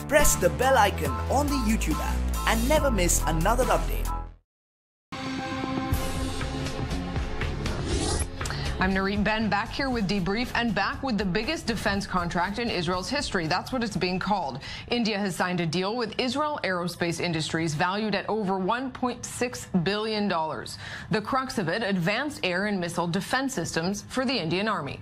press the bell icon on the YouTube app and never miss another update. I'm Nareem Ben, back here with Debrief and back with the biggest defense contract in Israel's history. That's what it's being called. India has signed a deal with Israel Aerospace Industries valued at over $1.6 billion. The crux of it, advanced air and missile defense systems for the Indian Army.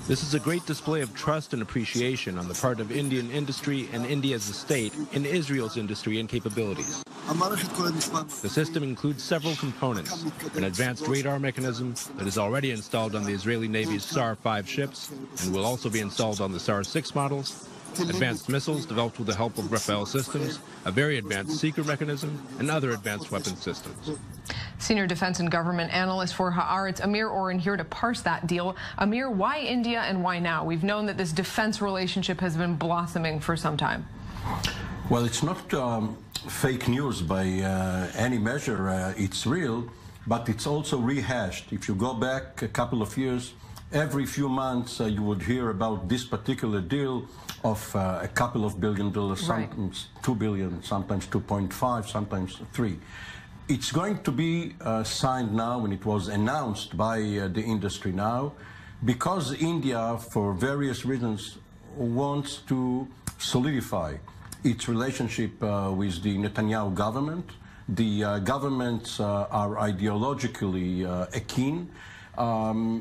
This is a great display of trust and appreciation on the part of Indian industry and India as a state in Israel's industry and capabilities. The system includes several components: an advanced radar mechanism that is already installed on the Israeli Navy's SAR-5 ships and will also be installed on the SAR-6 models, advanced missiles developed with the help of Rafael systems, a very advanced seeker mechanism, and other advanced weapon systems. Senior defense and government analyst for Haaretz, Amir Oren, here to parse that deal. Amir, why India and why now? We've known that this defense relationship has been blossoming for some time. Well, it's not fake news by any measure. It's real, but it's also rehashed. If you go back a couple of years, every few months you would hear about this particular deal of a couple of $1 billion, sometimes $2 billion, sometimes 2.5, sometimes 3. It's going to be signed now, and it was announced by the industry now, because India, for various reasons, wants to solidify its relationship with the Netanyahu government. The governments are ideologically akin.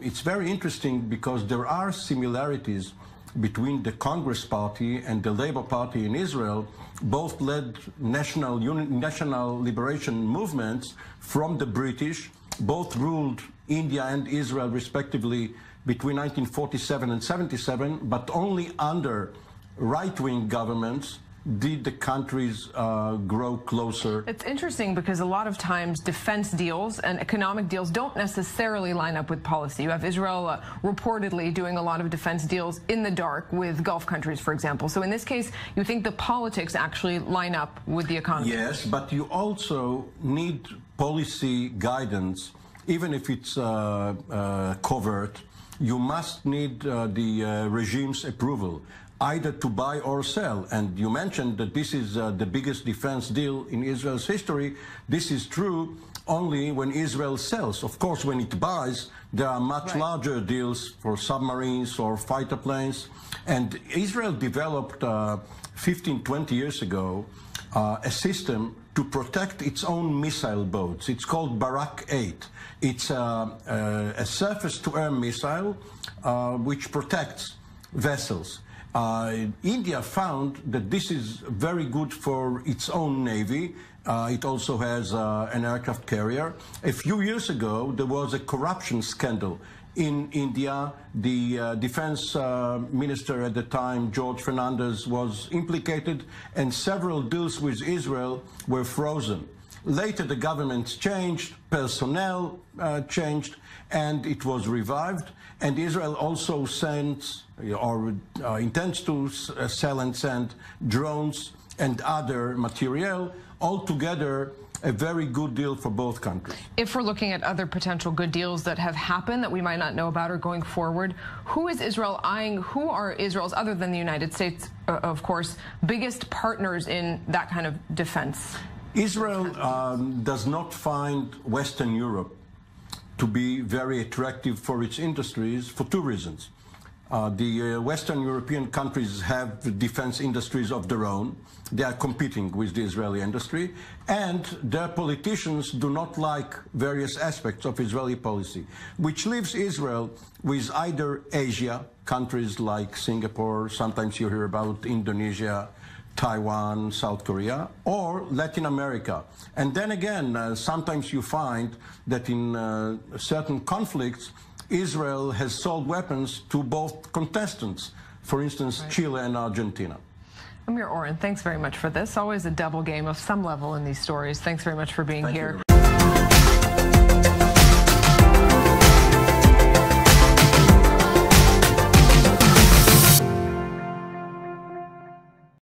It's very interesting because there are similarities between the Congress Party and the Labour Party in Israel. Both led national liberation movements from the British. Both ruled India and Israel respectively between 1947 and 77, but only under right-wing governments did the countries grow closer. It's interesting because a lot of times defense deals and economic deals don't necessarily line up with policy. You have Israel reportedly doing a lot of defense deals in the dark with Gulf countries, for example. So in this case, you think the politics actually line up with the economy? Yes, but you also need policy guidance, even if it's covert. You must need the regime's approval, either to buy or sell. And you mentioned that this is the biggest defense deal in Israel's history. This is true only when Israel sells. Of course, when it buys, there are much larger deals for submarines or fighter planes. And Israel developed 15, 20 years ago a system to protect its own missile boats. It's called Barak 8. It's a surface-to-air missile which protects vessels. India found that this is very good for its own navy. It also has an aircraft carrier. A few years ago, there was a corruption scandal in India. The defense minister at the time, George Fernandez, was implicated, and several deals with Israel were frozen. Later, the governments changed, personnel changed, and it was revived. And Israel also sends or intends to sell and send drones and other material. Altogether, a very good deal for both countries. If we're looking at other potential good deals that have happened that we might not know about or going forward, who is Israel eyeing? Who are Israel's, other than the United States, of course, biggest partners in that kind of defense? Israel does not find Western Europe to be very attractive for its industries for two reasons. The Western European countries have defense industries of their own. They are competing with the Israeli industry, and their politicians do not like various aspects of Israeli policy, which leaves Israel with either Asia, countries like Singapore, sometimes you hear about Indonesia, Taiwan, South Korea, or Latin America. And then again, sometimes you find that in certain conflicts, Israel has sold weapons to both contestants, for instance, Chile and Argentina. Amir Oren, thanks very much for this. Always a double game of some level in these stories. Thanks very much for being here. Thank you.